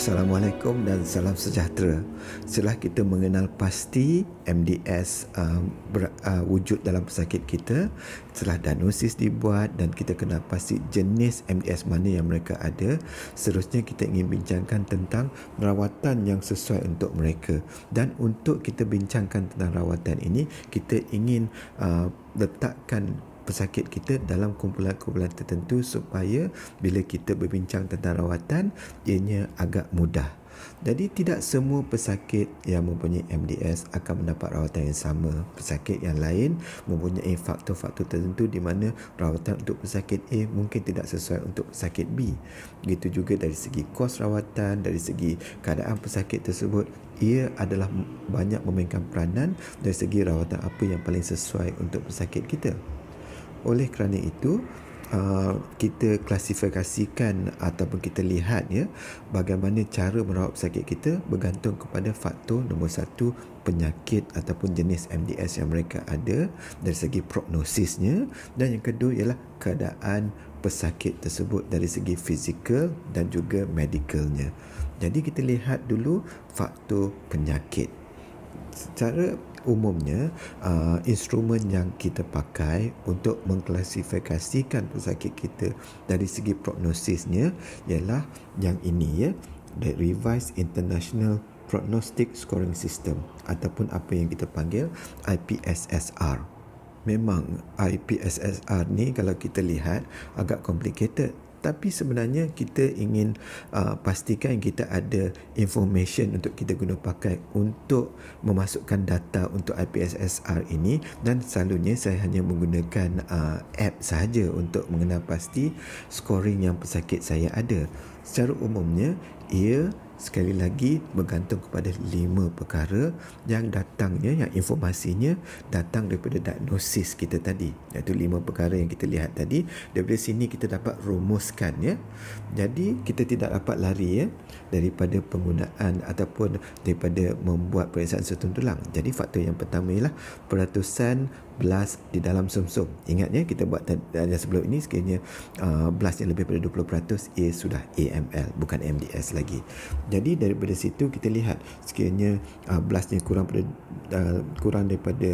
Assalamualaikum dan salam sejahtera. Setelah kita mengenal pasti MDS wujud dalam pesakit kita, setelah diagnosis dibuat dan kita kenal pasti jenis MDS mana yang mereka ada, seterusnya kita ingin bincangkan tentang rawatan yang sesuai untuk mereka. Dan untuk kita bincangkan tentang rawatan ini, kita ingin letakkan pesakit kita dalam kumpulan-kumpulan tertentu supaya bila kita berbincang tentang rawatan, ianya agak mudah. Jadi tidak semua pesakit yang mempunyai MDS akan mendapat rawatan yang sama. Pesakit yang lain mempunyai faktor-faktor tertentu di mana rawatan untuk pesakit A mungkin tidak sesuai untuk pesakit B. Begitu juga dari segi kos rawatan, dari segi keadaan pesakit tersebut, ia adalah banyak memainkan peranan dari segi rawatan apa yang paling sesuai untuk pesakit kita. Oleh kerana itu, kita klasifikasikan ataupun kita lihat bagaimana cara merawat pesakit kita bergantung kepada faktor nombor satu, penyakit ataupun jenis MDS yang mereka ada dari segi prognosisnya, dan yang kedua ialah keadaan pesakit tersebut dari segi fizikal dan juga medicalnya. Jadi kita lihat dulu faktor penyakit. Secara umumnya, instrumen yang kita pakai untuk mengklasifikasikan pesakit kita dari segi prognosisnya ialah yang ini, the Revised International Prognostic Scoring System ataupun apa yang kita panggil IPSSR. Memang IPSSR ni kalau kita lihat agak complicated, tapi sebenarnya kita ingin pastikan kita ada information untuk kita guna pakai untuk memasukkan data untuk IPSSR ini, dan selalunya saya hanya menggunakan app sahaja untuk mengenal pasti scoring yang pesakit saya ada. Secara umumnya, ia sekali lagi bergantung kepada 5 perkara yang datangnya, yang informasinya datang daripada diagnosis kita tadi, iaitu 5 perkara yang kita lihat tadi. Daripada sini kita dapat rumuskan Jadi kita tidak dapat lari daripada penggunaan ataupun daripada membuat pemeriksaan sentuh tulang. Jadi faktor yang pertama ialah peratusan blast di dalam sumsum. Ingat kita buat yang sebelum ini, sekiranya blast yang lebih pada 20%, ia sudah AML, bukan MDS lagi. Jadi daripada situ kita lihat sekiranya blastnya kurang daripada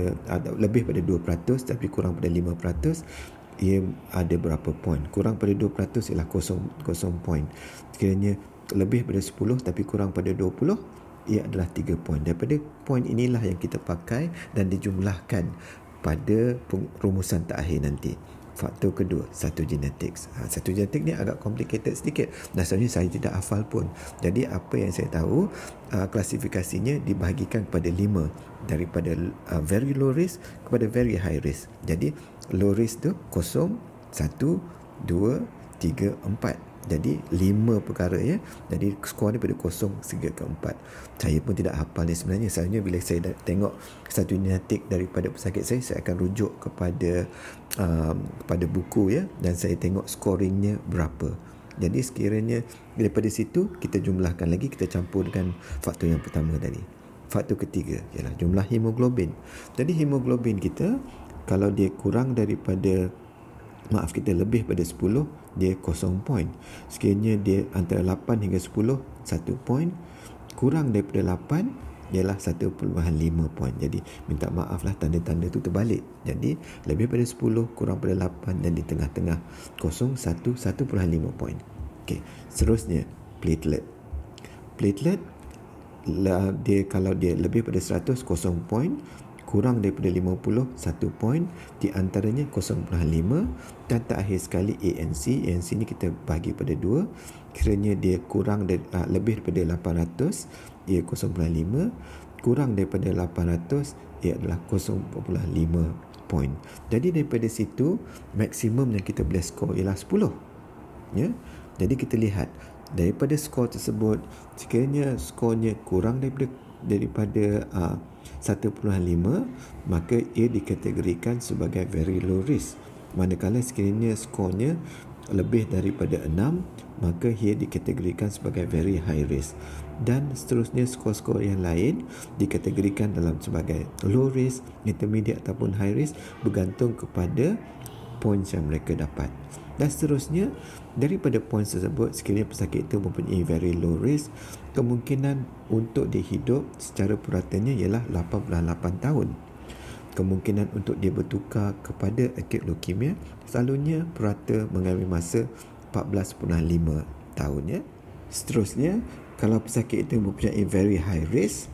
lebih pada 2% tapi kurang pada 5%, ia ada berapa poin. Kurang pada 2% ialah 0 poin. Sekiranya lebih pada 10 tapi kurang pada 20, ia adalah 3 poin. Daripada poin inilah yang kita pakai dan dijumlahkan pada rumusan terakhir nanti. Faktor kedua, satu genetics. Satu genetik ni agak complicated sedikit. Dasarnya saya tidak hafal pun. Jadi apa yang saya tahu, klasifikasinya dibahagikan kepada 5. Daripada very low risk kepada very high risk. Jadi low risk tu 0, 1, 2, 3, 4. Jadi 5 perkara Jadi skor daripada 0 sehingga ke 4. Saya pun tidak hafal ni sebenarnya. Sebenarnya bila saya tengok satu genetik daripada pesakit saya akan rujuk kepada buku dan saya tengok scoringnya berapa. Jadi sekiranya daripada situ kita jumlahkan lagi, kita campur dengan faktor yang pertama tadi. Faktor ketiga ialah jumlah hemoglobin. Jadi hemoglobin kita kalau dia kurang daripada lebih pada 10, dia 0 poin. Sekiranya dia antara 8 hingga 10, 1 poin. Kurang daripada 8 ialah 1.5 poin. Jadi minta maaf lah, tanda-tanda tu terbalik. Jadi lebih pada 10, kurang pada 8, dan di tengah-tengah 0, 1, 1.5 poin. Okey, seterusnya platelet. Platelet dia kalau dia lebih pada 100, 0 poin. Kurang daripada 50, 1 poin. Di antaranya 0.5. Dan terakhir sekali ANC. ANC ni kita bagi pada 2. Kiranya dia kurang lebih daripada 800, ia 0.5. Kurang daripada 800, ia adalah 0.5 poin. Jadi daripada situ maksimum yang kita boleh skor ialah 10. Jadi kita lihat daripada skor tersebut, sekiranya skornya kurang daripada 1.5, maka ia dikategorikan sebagai very low risk. Manakala sekiranya skornya lebih daripada 6, maka ia dikategorikan sebagai very high risk. Dan seterusnya skor-skor yang lain dikategorikan dalam sebagai low risk, intermediate ataupun high risk, bergantung kepada points yang mereka dapat. Dan seterusnya, daripada points tersebut, sekiranya pesakit itu mempunyai very low risk, kemungkinan untuk dia hidup secara puratanya ialah 8.8 tahun. Kemungkinan untuk dia bertukar kepada acute leukemia selalunya purata mengambil masa 14.5 tahun. Ya. Seterusnya, kalau pesakit itu mempunyai very high risk,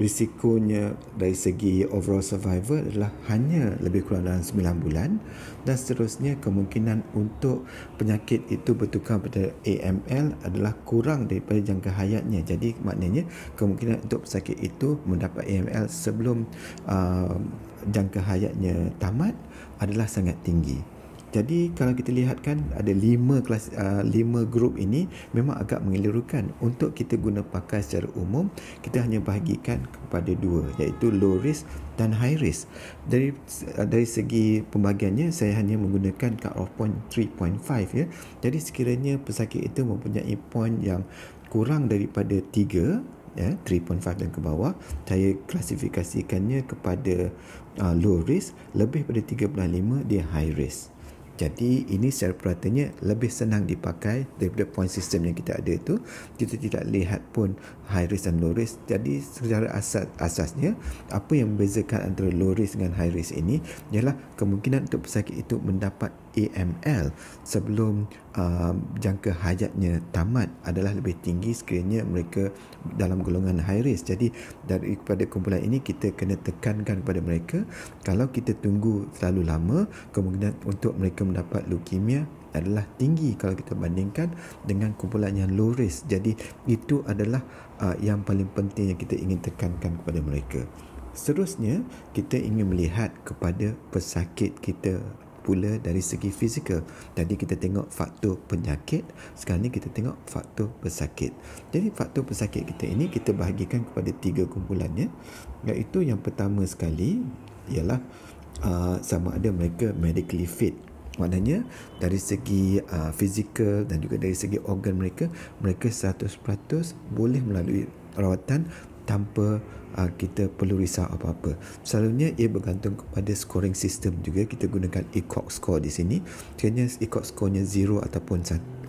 risikonya dari segi overall survival adalah hanya lebih kurang dalam 9 bulan, dan seterusnya kemungkinan untuk penyakit itu bertukar pada AML adalah kurang daripada jangka hayatnya. Jadi maknanya kemungkinan untuk pesakit itu mendapat AML sebelum jangka hayatnya tamat adalah sangat tinggi. Jadi kalau kita lihat kan ada 5 grup ini memang agak mengelirukan. Untuk kita guna pakai secara umum, kita hanya bahagikan kepada 2, iaitu low risk dan high risk. Dari segi pembagiannya, saya hanya menggunakan cut off point 3.5 ya. Jadi sekiranya pesakit itu mempunyai point yang kurang daripada 3, ya, 3.5 dan ke bawah, saya klasifikasikannya kepada low risk. Lebih pada 3.5 dia high risk. Jadi ini secara puratanya lebih senang dipakai daripada point system yang kita ada itu. Kita tidak lihat pun high risk dan low risk. Jadi secara asasnya, apa yang membezakan antara low risk dengan high risk ini ialah kemungkinan untuk pesakit itu mendapat AML sebelum jangka hayatnya tamat adalah lebih tinggi sekiranya mereka dalam golongan high risk. Jadi daripada kumpulan ini kita kena tekankan kepada mereka, kalau kita tunggu terlalu lama, kemungkinan untuk mereka mendapat leukemia adalah tinggi kalau kita bandingkan dengan kumpulan yang low risk. Jadi itu adalah yang paling penting yang kita ingin tekankan kepada mereka. Seterusnya, kita ingin melihat kepada pesakit kita pula dari segi fizikal. Tadi kita tengok faktor penyakit, sekarang ni kita tengok faktor pesakit. Jadi faktor pesakit kita ini kita bahagikan kepada 3 kumpulannya, iaitu yang pertama sekali ialah sama ada mereka medically fit. Maknanya dari segi fizikal dan juga dari segi organ mereka 100% boleh melalui rawatan tanpa kita perlu risau apa-apa. Selalunya ia bergantung kepada scoring system juga. Kita gunakan ECOG score di sini. Sekiranya ECOG score-nya 0 ataupun 1,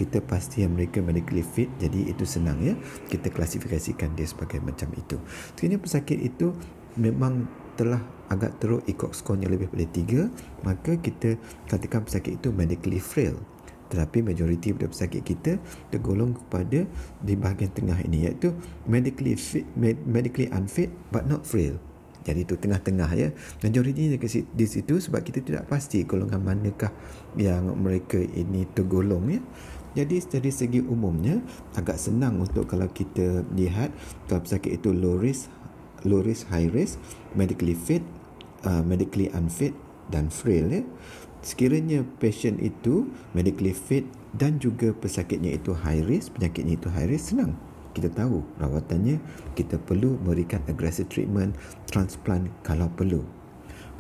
kita pasti yang mereka medically fit. Jadi itu senang ya. Kita klasifikasikan dia sebagai macam itu. Sekiranya pesakit itu memang telah agak teruk, ECOG score-nya lebih pada 3, maka kita katakan pesakit itu medically frail. Tetapi majoriti daripada pesakit kita tergolong kepada di bahagian tengah ini, iaitu medically unfit but not frail. Jadi itu tengah-tengah ya. Majoriti di situ sebab kita tidak pasti golongan manakah yang mereka ini tergolong ya. Jadi dari segi umumnya agak senang untuk kalau kita lihat kalau pesakit itu low risk, high risk, medically fit, medically unfit dan frail ya. Sekiranya patient itu medically fit dan juga pesakitnya itu high risk, penyakitnya itu high risk, senang. Kita tahu rawatannya, kita perlu memberikan aggressive treatment, transplant kalau perlu.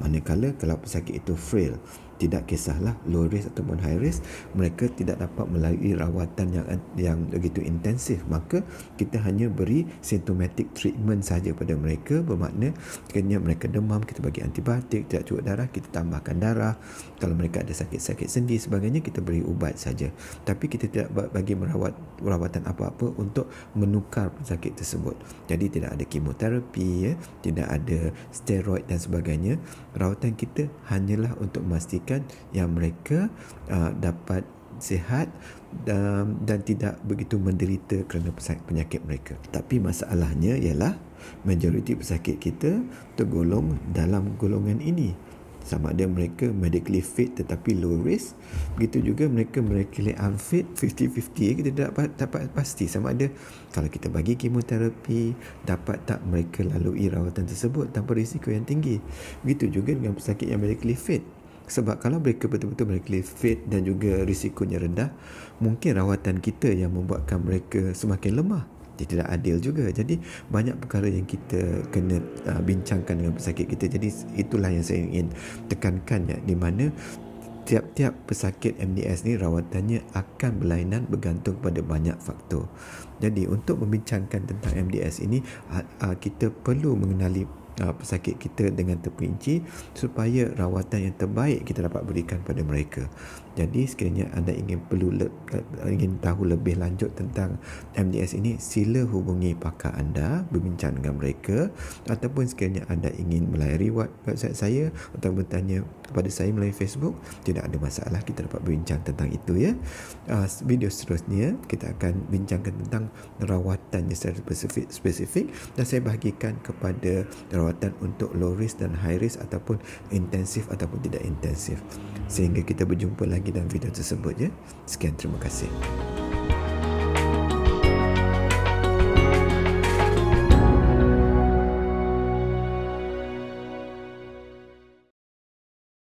Manakala kalau pesakit itu frail, tidak kisahlah low risk ataupun high risk, mereka tidak dapat melalui rawatan yang begitu intensif, maka kita hanya beri symptomatic treatment saja pada mereka. Bermakna sekiranya mereka demam, kita bagi antibiotik, tidak cukup darah, kita tambahkan darah. Kalau mereka ada sakit-sakit sendi sebagainya, kita beri ubat saja. Tapi kita tidak bagi rawatan apa-apa untuk menukar pesakit tersebut. Jadi tidak ada kemoterapi ya, tidak ada steroid dan sebagainya. Rawatan kita hanyalah untuk memastikan yang mereka dapat sihat dan tidak begitu menderita kerana penyakit mereka. Tapi masalahnya ialah majoriti pesakit kita tergolong dalam golongan ini. Sama ada mereka medically fit tetapi low risk, begitu juga mereka medically unfit 50-50. Kita dapat pasti sama ada kalau kita bagi kemoterapi dapat tak mereka lalui rawatan tersebut tanpa risiko yang tinggi. Begitu juga dengan pesakit yang medically fit. Sebab kalau mereka betul-betul medically fit dan juga risikonya rendah, mungkin rawatan kita yang membuatkan mereka semakin lemah. Dia tidak adil juga. Jadi banyak perkara yang kita kena bincangkan dengan pesakit kita. Jadi itulah yang saya ingin tekankan ya, di mana tiap-tiap pesakit MDS ni rawatannya akan berlainan bergantung pada banyak faktor. Jadi untuk membincangkan tentang MDS ini, kita perlu mengenali pesakit kita dengan terperinci supaya rawatan yang terbaik kita dapat berikan pada mereka. Jadi sekiranya anda ingin tahu lebih lanjut tentang MDS ini, sila hubungi pakar anda, berbincang dengan mereka, ataupun sekiranya anda ingin melayari website saya atau bertanya kepada saya melalui Facebook, tidak ada masalah, kita dapat berbincang tentang itu ya. Video seterusnya kita akan bincangkan tentang rawatan secara spesifik dan saya bahagikan kepada rawatan untuk low risk dan high risk ataupun intensif ataupun tidak intensif. Sehingga kita berjumpa lagi dalam video tersebut ya. Sekian, terima kasih.